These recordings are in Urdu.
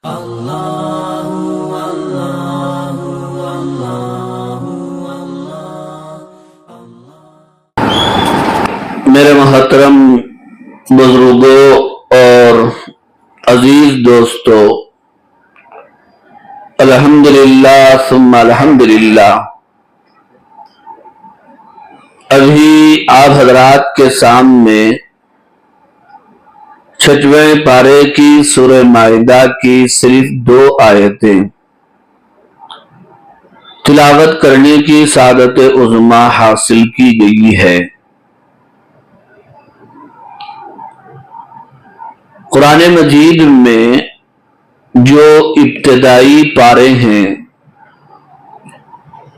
میرے محترم بزرگوں اور عزیز دوستو، الحمدللہ ثم الحمدللہ، ابھی آپ حضرات کے سامنے 6ویں پارے کی سورہ مائدہ کی صرف 2 آیتیں تلاوت کرنے کی سعادت عظمی حاصل کی گئی ہے۔ قرآن مجید میں جو ابتدائی پارے ہیں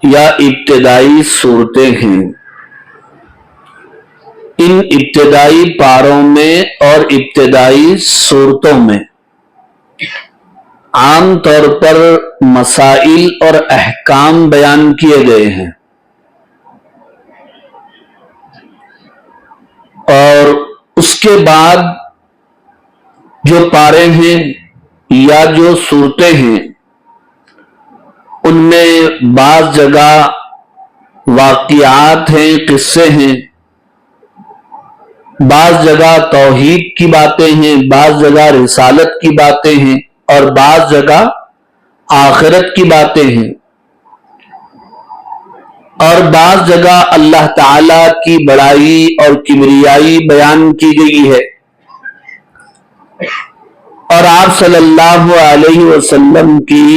یا ابتدائی صورتیں ہیں، ان ابتدائی پاروں میں اور ابتدائی صورتوں میں عام طور پر مسائل اور احکام بیان کیے گئے ہیں، اور اس کے بعد جو پارے ہیں یا جو صورتیں ہیں، ان میں بعض جگہ واقعات ہیں، قصے ہیں، بعض جگہ توحید کی باتیں ہیں، بعض جگہ رسالت کی باتیں ہیں، اور بعض جگہ آخرت کی باتیں ہیں، اور بعض جگہ اللہ تعالی کی بڑائی اور کبریائی بیان کی گئی ہے، اور آپ صلی اللہ علیہ وسلم کی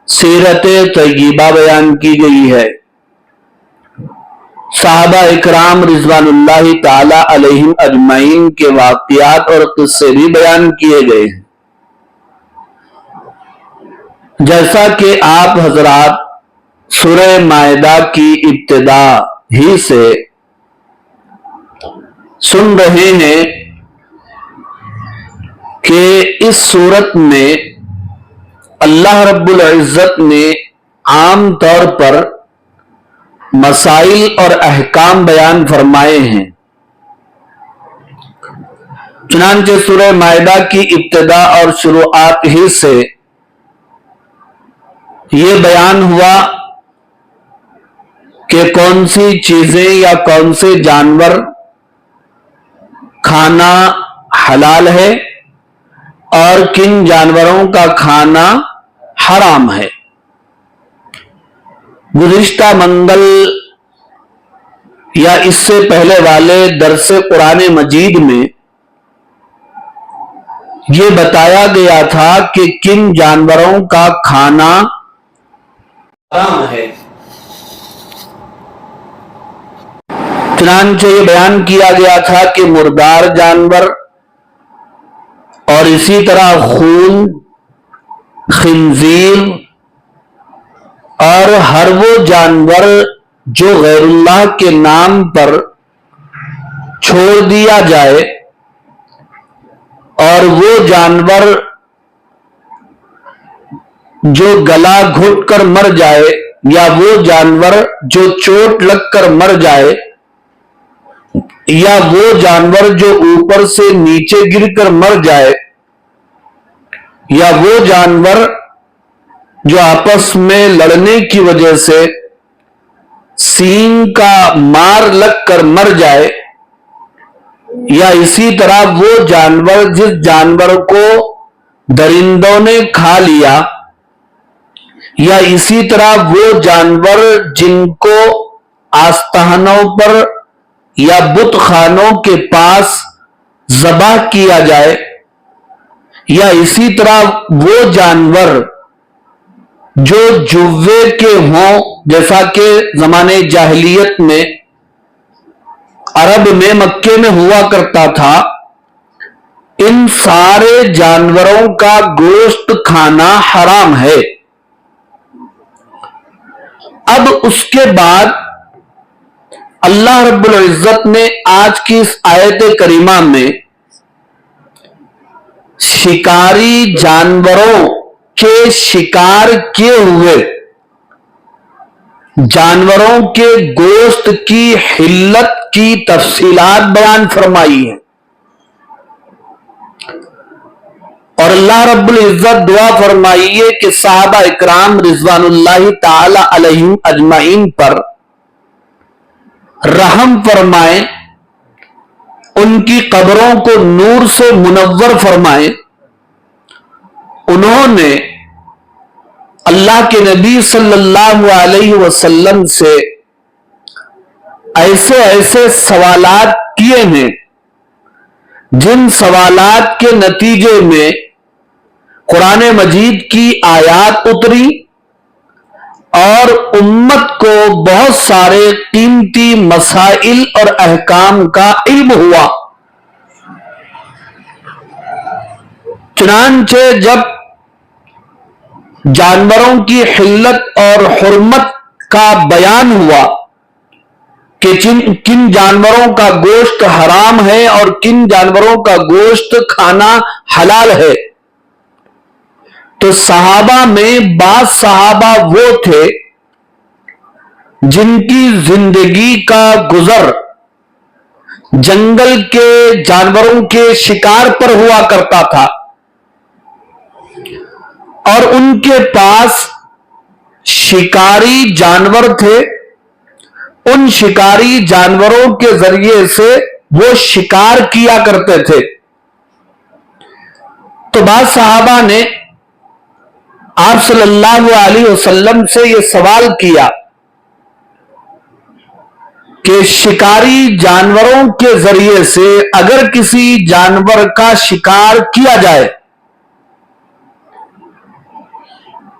سیرت طیبہ بیان کی گئی ہے، صحابہ اکرام رضوان اللہ تعالی علیہم اجمعین کے واقعات اور قصے بھی بیان کیے گئے ہیں۔ جیسا کہ آپ حضرات سورہ مائدہ کی ابتدا ہی سے سن رہے ہیں کہ اس صورت میں اللہ رب العزت نے عام طور پر مسائل اور احکام بیان فرمائے ہیں۔ چنانچہ سورہ مائدہ کی ابتدا اور شروعات ہی سے یہ بیان ہوا کہ کون سی چیزیں یا کون سے جانور کھانا حلال ہے اور کن جانوروں کا کھانا حرام ہے۔ گزشتہ منگل یا اس سے پہلے والے درس قرآن مجید میں یہ بتایا گیا تھا کہ کن جانوروں کا کھانا حرام ہے۔ چنانچہ یہ بیان کیا گیا تھا کہ مردار جانور اور اسی طرح خون، خنزیر اور ہر وہ جانور جو غیر اللہ کے نام پر چھوڑ دیا جائے، اور وہ جانور جو گلا گھٹ کر مر جائے، یا وہ جانور جو چوٹ لگ کر مر جائے، یا وہ جانور جو اوپر سے نیچے گر کر مر جائے، یا وہ جانور جو آپس میں لڑنے کی وجہ سے سینگ کا مار لگ کر مر جائے، یا اسی طرح وہ جانور جس جانور کو درندوں نے کھا لیا، یا اسی طرح وہ جانور جن کو آستانوں پر یا بت خانوں کے پاس ذبح کیا جائے، یا اسی طرح وہ جانور جو جوے کے ہوں، جیسا کہ زمانے جاہلیت میں عرب میں مکے میں ہوا کرتا تھا، ان سارے جانوروں کا گوشت کھانا حرام ہے۔ اب اس کے بعد اللہ رب العزت نے آج کی اس آیت کریمہ میں شکاری جانوروں کے شکار کیے ہوئے جانوروں کے گوشت کی حلت کی تفصیلات بیان فرمائی ہیں، اور اللہ رب العزت دعا فرمائیے کہ صحابہ اکرام رضوان اللہ تعالی علیہم اجمعین پر رحم فرمائے، ان کی قبروں کو نور سے منور فرمائے۔ انہوں نے اللہ کے نبی صلی اللہ علیہ وسلم سے ایسے ایسے سوالات کیے ہیں جن سوالات کے نتیجے میں قرآن مجید کی آیات اتری اور امت کو بہت سارے قیمتی مسائل اور احکام کا علم ہوا۔ چنانچہ جب جانوروں کی حلت اور حرمت کا بیان ہوا کہ کن جانوروں کا گوشت حرام ہے اور کن جانوروں کا گوشت کھانا حلال ہے، تو صحابہ میں بعض صحابہ وہ تھے جن کی زندگی کا گزر جنگل کے جانوروں کے شکار پر ہوا کرتا تھا، اور ان کے پاس شکاری جانور تھے۔ ان شکاری جانوروں کے ذریعے سے وہ شکار کیا کرتے تھے۔ تو بعض صحابہ نے آپ صلی اللہ علیہ وسلم سے یہ سوال کیا کہ شکاری جانوروں کے ذریعے سے اگر کسی جانور کا شکار کیا جائے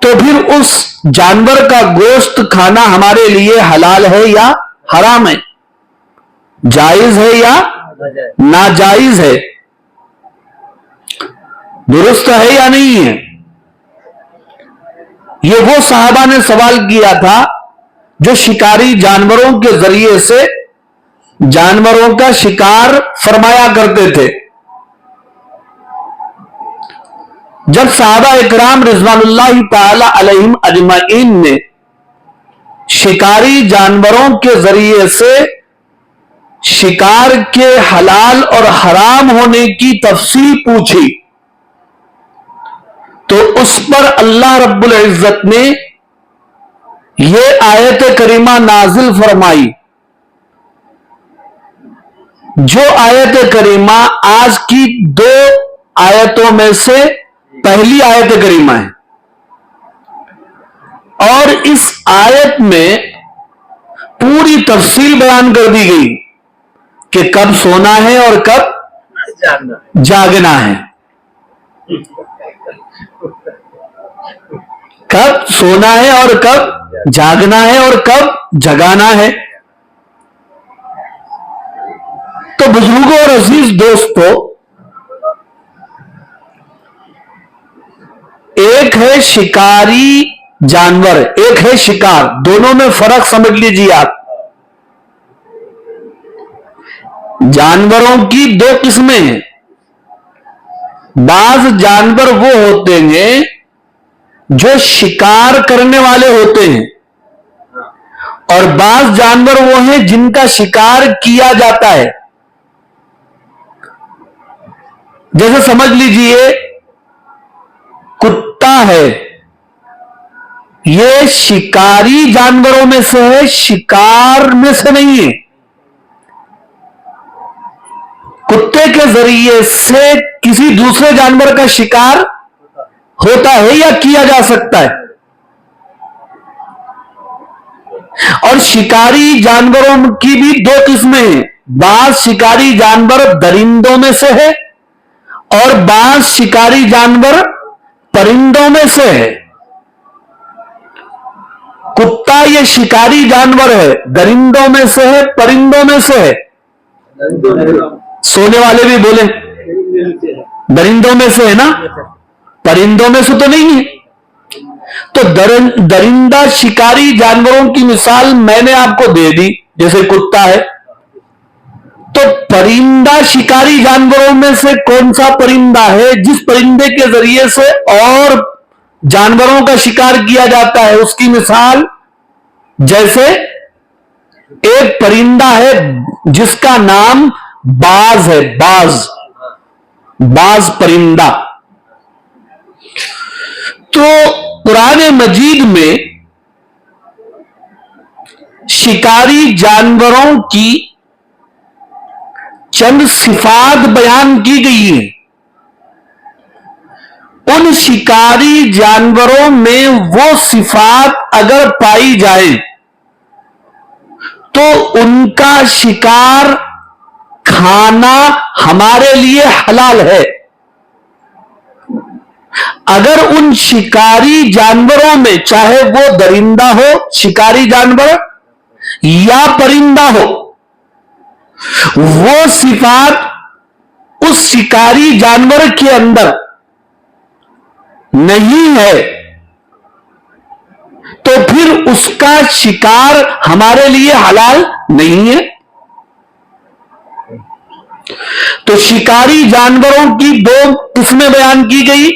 تو پھر اس جانور کا گوشت کھانا ہمارے لیے حلال ہے یا حرام ہے، جائز ہے یا ناجائز ہے، درست ہے یا نہیں ہے؟ یہ وہ صحابہ نے سوال کیا تھا جو شکاری جانوروں کے ذریعے سے جانوروں کا شکار فرمایا کرتے تھے۔ جب صحابہ اکرام رضوان اللہ تعالی علیہم اجمعین نے شکاری جانوروں کے ذریعے سے شکار کے حلال اور حرام ہونے کی تفصیل پوچھی تو اس پر اللہ رب العزت نے یہ آیت کریمہ نازل فرمائی، جو آیت کریمہ آج کی دو آیتوں میں سے پہلی آیت کریمہ ہے، اور اس آیت میں پوری تفصیل بیان کر دی گئی کہ کب سونا ہے اور کب جاگنا ہے، کب سونا ہے اور کب جاگنا ہے اور کب جگانا ہے۔ تو بزرگوں اور عزیز دوستو، ایک ہے شکاری جانور، ایک ہے شکار، دونوں میں فرق سمجھ لیجیے آپ۔ جانوروں کی دو قسمیں ہیں، بعض جانور وہ ہوتے ہیں جو شکار کرنے والے ہوتے ہیں، اور بعض جانور وہ ہیں جن کا شکار کیا جاتا ہے۔ جیسے سمجھ لیجئے کتا ہے، یہ شکاری جانوروں میں سے ہے، شکار میں سے نہیں ہے۔ کتے کے ذریعے سے کسی دوسرے جانور کا شکار ہوتا ہے یا کیا جا سکتا ہے، اور شکاری جانوروں کی بھی دو قسمیں ہیں، بعض شکاری جانور درندوں میں سے ہے اور بعض شکاری جانور پرندوں میں سے ہے۔ کتا یہ شکاری جانور ہے، درندوں میں سے ہے، پرندوں میں سے ہے۔ سونے والے بھی بولیں درندوں میں سے ہے نا، پرندوں میں سے تو نہیں ہے۔ تو درندہ شکاری جانوروں کی مثال میں نے آپ کو دے دی، جیسے کتا ہے۔ تو پرندہ شکاری جانوروں میں سے کون سا پرندہ ہے جس پرندے کے ذریعے سے اور جانوروں کا شکار کیا جاتا ہے؟ اس کی مثال جیسے ایک پرندہ ہے جس کا نام باز ہے، باز پرندہ، تو قرآن مجید میں شکاری جانوروں کی چند صفات بیان کی گئی ہیں. ان شکاری جانوروں میں وہ صفات اگر پائی جائیں تو ان کا شکار کھانا ہمارے لیے حلال ہے. اگر ان شکاری جانوروں میں چاہے وہ درندہ ہو شکاری جانور یا پرندہ ہو وہ صفات اس شکاری جانور کے اندر نہیں ہے تو پھر اس کا شکار ہمارے لیے حلال نہیں ہے. تو شکاری جانوروں کی دو قسمیں بیان کی گئی.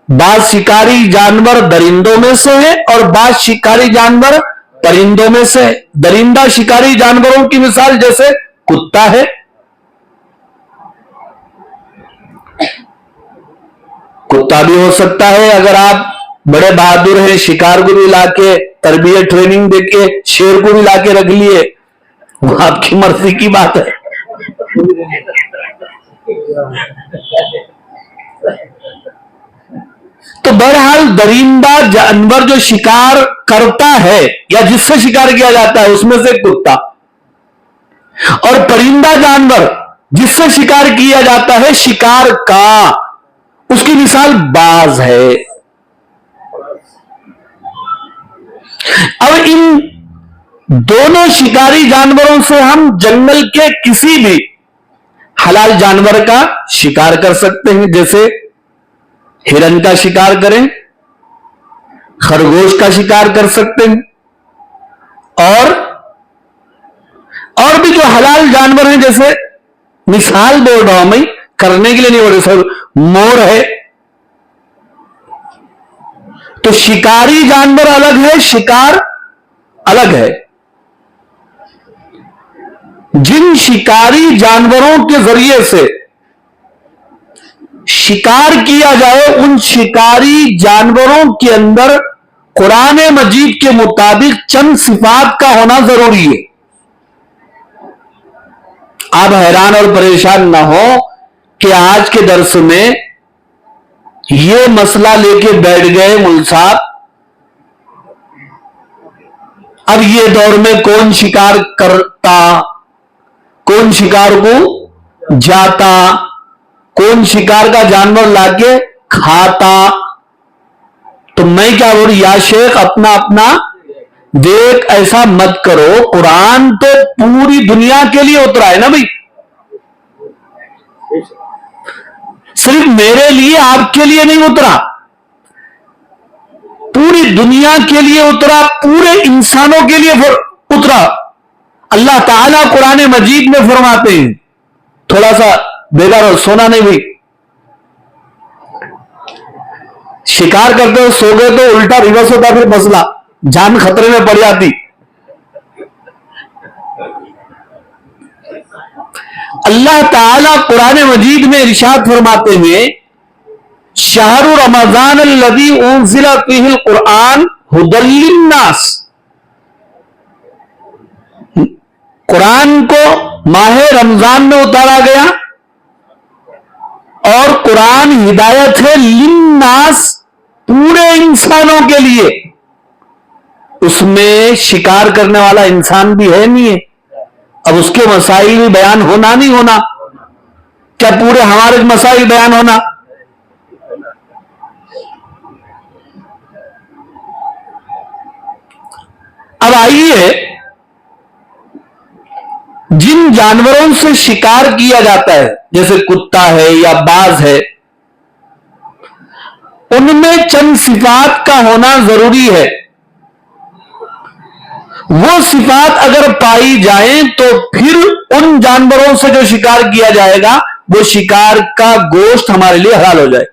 بعض شکاری جانور درندوں میں سے ہے اور بعض شکاری جانور پرندوں میں سے. درندہ شکاری جانوروں کی مثال جیسے کتا ہے. کتا بھی ہو سکتا ہے اگر آپ بڑے بہادر ہیں شکار کو بھی لا کے تربیت ٹریننگ دے کے شیر کو بھی لا کے رکھ لیے وہ آپ کی مرضی کی بات ہے. تو بہرحال درندہ جانور جو شکار کرتا ہے یا جس سے شکار کیا جاتا ہے اس میں سے کتا اور پرندہ جانور جس سے شکار کیا جاتا ہے شکار کا اس کی مثال باز ہے. اب ان دونوں شکاری جانوروں سے ہم جنگل کے کسی بھی حلال جانور کا شکار کر سکتے ہیں. جیسے ہرن کا شکار کریں خرگوش کا شکار کر سکتے ہیں اور بھی جو حلال جانور ہیں جیسے مثال بول رہا ہوں میں کرنے کے لیے نہیں بول رہے سر مور ہے. تو شکاری جانور الگ ہے شکار الگ ہے. جن شکاری جانوروں کے ذریعے سے شکار کیا جائے ان شکاری جانوروں کے اندر قرآن مجید کے مطابق چند صفات کا ہونا ضروری ہے. آپ حیران اور پریشان نہ ہو کہ آج کے درس میں یہ مسئلہ لے کے بیٹھ گئے مول صاحب. اب یہ دور میں کون شکار کرتا کون شکار کو جاتا کون شکار کا جانور لا کے کھاتا. تو میں کیا بول رہی یا شیخ اپنا دیکھ ایسا مت کرو. قرآن تو پوری دنیا کے لیے اترا ہے نا بھائی. صرف میرے لیے آپ کے لیے نہیں اترا پوری دنیا کے لیے اترا پورے انسانوں کے لیے اترا. اللہ تعالیٰ قرآن مجید میں فرماتے ہیں تھوڑا سا بیدار سونا نہیں بھی شکار کرتے ہو سو گئے تو الٹا ریورس ہوتا پھر مسئلہ جان خطرے میں پڑ جاتی. اللہ تعالیٰ قرآن مجید میں ارشاد فرماتے ہیں شہر رمضان الذی انزل فیہ القرآن ھدی للناس. قرآن کو ماہ رمضان میں اتارا گیا اور قرآن ہدایت ہے للناس پورے انسانوں کے لیے. اس میں شکار کرنے والا انسان بھی ہے نہیں ہے. اب اس کے مسائل بھی بیان ہونا نہیں ہونا کیا پورے ہمارے مسائل بیان ہونا. اب آئیے جن جانوروں سے شکار کیا جاتا ہے جیسے کتا ہے یا باز ہے ان میں چند صفات کا ہونا ضروری ہے. وہ صفات اگر پائی جائیں تو پھر ان جانوروں سے جو شکار کیا جائے گا وہ شکار کا گوشت ہمارے لیے حلال ہو جائے.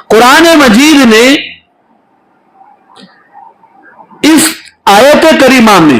قرآن مجید نے اس آیت کریمہ میں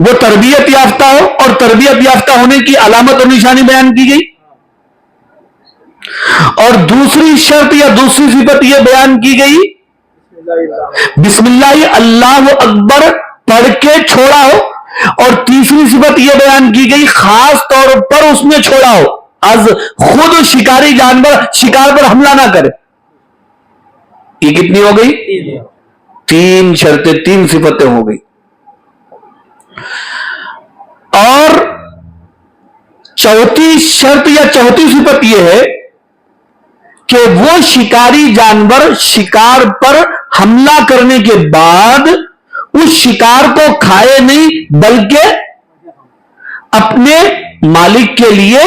وہ تربیت یافتہ ہو، اور تربیت یافتہ ہونے کی علامت اور نشانی بیان کی گئی، اور دوسری شرط یا دوسری صفت یہ بیان کی گئی بسم اللہ اللہ اکبر پڑھ کے چھوڑا ہو، اور تیسری صفت یہ بیان کی گئی خاص طور پر اس نے چھوڑا ہو از خود شکاری جانور شکار پر حملہ نہ کرے۔ یہ کتنی ہو گئی؟ تین شرطیں، تین صفتیں ہو گئی۔ اور چوتھی شرط یا چوتھی صفت یہ ہے کہ وہ شکاری جانور شکار پر حملہ کرنے کے بعد اس شکار کو کھائے نہیں بلکہ اپنے مالک کے لیے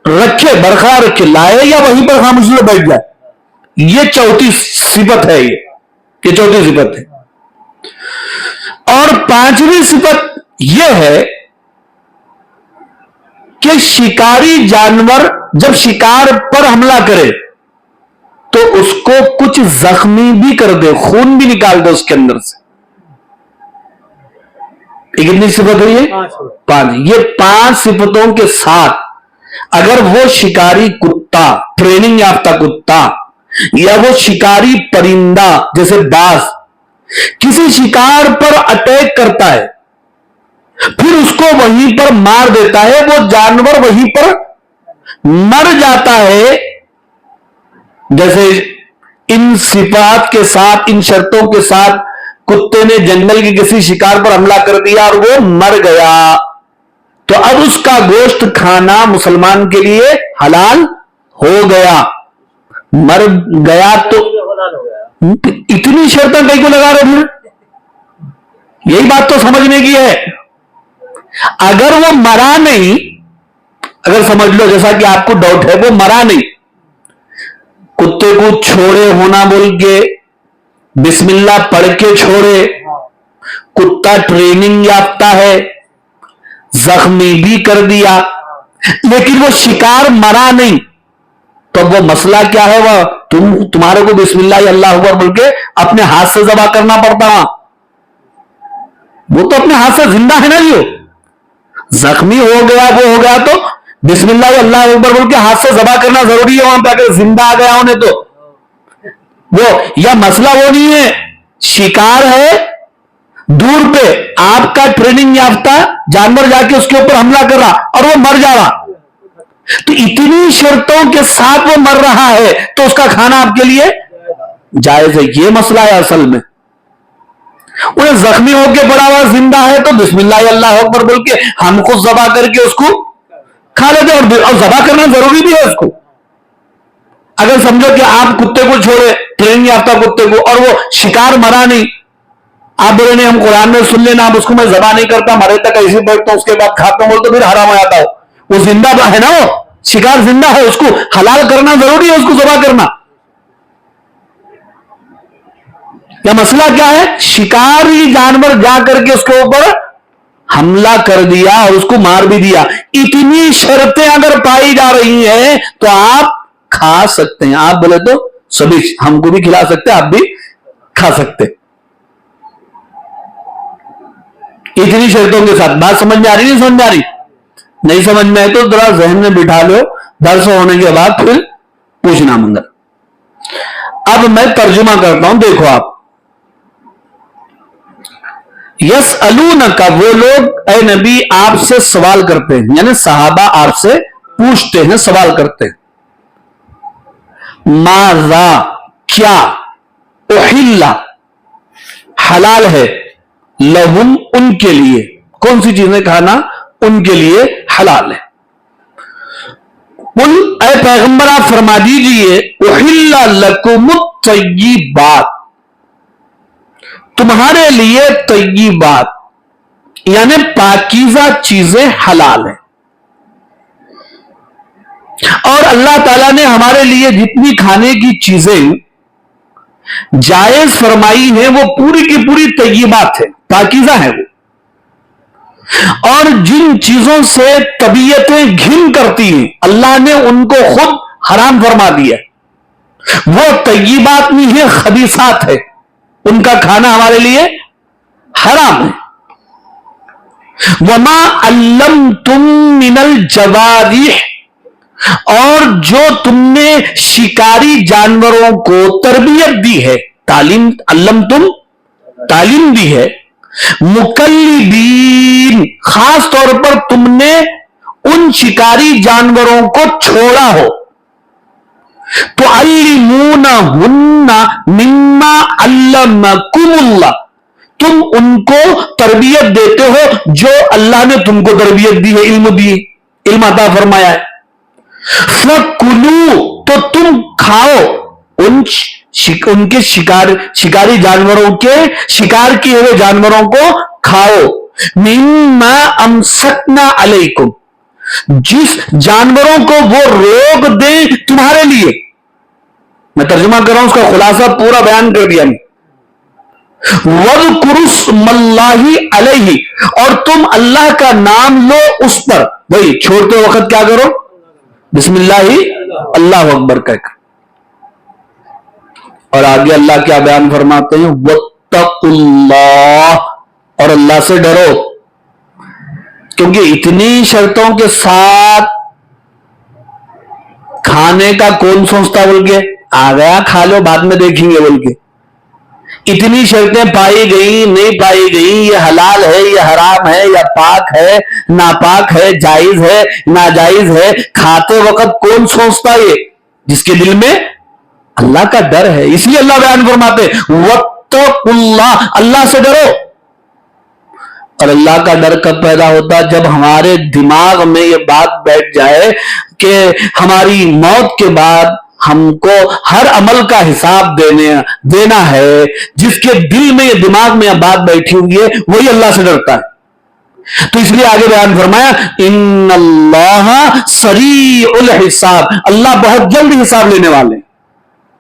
رکھے، برقرار رکھے، لائے یا وہیں پر خاموشی سے بیٹھ جائے۔ یہ چوتھی صفت ہے، یہ چوتھی صفت ہے۔ اور پانچویں صفت یہ ہے کہ شکاری جانور جب شکار پر حملہ کرے تو اس کو کچھ زخمی بھی کر دے، خون بھی نکال دے اس کے اندر سے۔ یہ کتنی صفت ہے؟ یہ پانچ۔ یہ پانچ صفتوں کے ساتھ اگر وہ شکاری کتا، ٹریننگ یافتہ کتا، یا وہ شکاری پرندہ جیسے باز کسی شکار پر اٹیک کرتا ہے، پھر اس کو وہیں پر مار دیتا ہے، وہ جانور وہیں پر مر جاتا ہے، جیسے ان صفات کے ساتھ، ان شرطوں کے ساتھ کتے نے جنگل کے کسی شکار پر حملہ کر دیا اور وہ مر گیا، تو اب اس کا گوشت کھانا مسلمان کے لیے حلال ہو گیا۔ مر گیا تو اتنی شرطیں کہیں کو لگا رہے ہیں؟ یہی بات تو سمجھنے کی ہے۔ اگر وہ مرا نہیں، اگر سمجھ لو جیسا کہ آپ کو ڈاؤٹ ہے وہ مرا نہیں، کتے کو چھوڑے ہونا بول کے بسم اللہ پڑھ کے چھوڑے، کتا ٹریننگ یافتہ ہے، زخمی بھی کر دیا، لیکن وہ شکار مرا نہیں، تو وہ مسئلہ کیا ہے؟ وہ تمہارے کو بسم اللہ یا اللہ اکبر بول کے اپنے ہاتھ سے ذبح کرنا پڑتا، وہ تو اپنے ہاتھ سے زندہ ہے نا جی، زخمی ہو گیا، وہ ہو گیا تو بسم اللہ یا اللہ اکبر بول کے ہاتھ سے ذبح کرنا ضروری ہے، وہاں پہ اگر زندہ آ گیا ہونے تو وہ، یا مسئلہ وہ نہیں ہے، شکار ہے دور پہ، آپ کا ٹریننگ یافتہ جانور جا کے اس کے اوپر حملہ کر رہا اور وہ مر جا رہا، تو اتنی شرطوں کے ساتھ وہ مر رہا ہے تو اس کا کھانا آپ کے لیے جائز ہے۔ یہ مسئلہ ہے اصل میں۔ انہیں زخمی ہو کے پڑا ہوا زندہ ہے تو بسم اللہ یا اللہ اکبر بول کے ہم خود ذبح کر کے اس کو کھا لیتے ہیں، اور ذبح کرنا ضروری بھی ہے اس کو۔ اگر سمجھو کہ آپ کتے کو چھوڑے، ٹریننگ یافتہ کتے کو، اور وہ شکار مرا نہیں، آپ بولے نہیں ہم قرآن میں سن لینا، اب اس کو میں ذبح نہیں کرتا، مرے تک ایسے بیٹھتا ہوں، اس کے بعد کھاتا ہوں، تو پھر حرام ہو جاتا ہو۔ وہ زندہ ہے نا، وہ شکار زندہ ہے، اس کو حلال کرنا ضروری ہے، اس کو ذبح کرنا۔ یا مسئلہ کیا ہے؟ شکاری جانور جا کر کے اس کے اوپر حملہ کر دیا اور اس کو مار بھی دیا، اتنی شرطیں اگر پائی جا رہی ہیں تو آپ کھا سکتے ہیں۔ آپ بولے تو سبھی ہم کو بھی کھلا سکتے، آپ بھی کھا سکتے، اتنی شرطوں کے ساتھ۔ بات سمجھ میں آ رہی نہیں؟ سمجھ میں آ رہی؟ نہیں سمجھ میں ہے تو ذرا ذہن میں بٹھا لو، درس ہونے کے بعد پھر پوچھنا منگل۔ اب میں ترجمہ کرتا ہوں، دیکھو آپ، یسألونک، وہ لوگ اے نبی آپ سے سوال کرتے ہیں، یعنی صحابہ آپ سے پوچھتے ہیں، سوال کرتے ہیں، ماذا، کیا، احل، حلال ہے، لہم، ان کے لیے، کون سی چیزیں کھانا ان کے لیے حلال ہے۔ قل، اے پیغمبر آپ فرما دیجئے، احل لکم الطیبات، تمہارے لیے طیبات یعنی پاکیزہ چیزیں حلال ہیں، اور اللہ تعالیٰ نے ہمارے لیے جتنی کھانے کی چیزیں جائز فرمائی ہیں وہ پوری کی پوری طیبات ہیں، پاکیزہ ہیں وہ، اور جن چیزوں سے طبیعتیں گھن کرتی ہیں اللہ نے ان کو خود حرام فرما دیا، وہ طیبات نہیں ہیں، خبیثات ہے، ان کا کھانا ہمارے لیے حرام ہے۔ وما علمتم من الجوارح، اور جو تم نے شکاری جانوروں کو تربیت دی ہے، تعلیم، علمتم تعلیم دی ہے، مکلبین خاص طور پر تم نے ان شکاری جانوروں کو چھوڑا ہو، تعلمونہن مما علمکم اللہ، تم ان کو تربیت دیتے ہو جو اللہ نے تم کو تربیت دی ہے، علم دی، علم عطا فرمایا ہے۔ فَكُلُوا، تو تم کھاؤ ان کے شکاری جانوروں کے، شکار کیے ہوئے جانوروں کو کھاؤ، مما امسکنا علیکم، جس جانوروں کو وہ روک دیں تمہارے لیے۔ میں ترجمہ کر رہا ہوں، اس کا خلاصہ پورا بیان کر دیا۔ وَاذْكُرُوا اسْمَ اللَّهِ عَلَيْهِ، اور تم اللہ کا نام لو اس پر، وہی چھوڑتے وقت کیا کرو؟ بسم اللہ اللہ اکبر کہہ کر۔ اور آگے اللہ کیا بیان فرماتے ہیں؟ وَاتَّقُوا اللَّهَ، اور اللہ سے ڈرو، کیونکہ اتنی شرطوں کے ساتھ کھانے کا کون سوچتا بول کے؟ آ گیا کھا لو بعد میں دیکھیں گے بول کے۔ اتنی شرطیں پائی گئی نہیں پائی گئی، یہ حلال ہے، یہ حرام ہے، یا پاک ہے، ناپاک ہے، جائز ہے، ناجائز ہے، کھاتے وقت کون سوچتا؟ یہ جس کے دل میں اللہ کا ڈر ہے۔ اس لیے اللہ بیان فرماتے وَاتَّقُوا اللَّهَ، اللہ سے ڈرو۔ اور اللہ کا ڈر کب پیدا ہوتا؟ جب ہمارے دماغ میں یہ بات بیٹھ جائے کہ ہماری موت کے بعد ہم کو ہر عمل کا حساب دینا ہے، جس کے دل میں یہ دماغ میں یہ بات بیٹھی ہوئی ہے وہی اللہ سے ڈرتا ہے۔ تو اس لیے آگے بیان فرمایا ان اللہ سریع الحساب، اللہ بہت جلد حساب لینے والے ہیں۔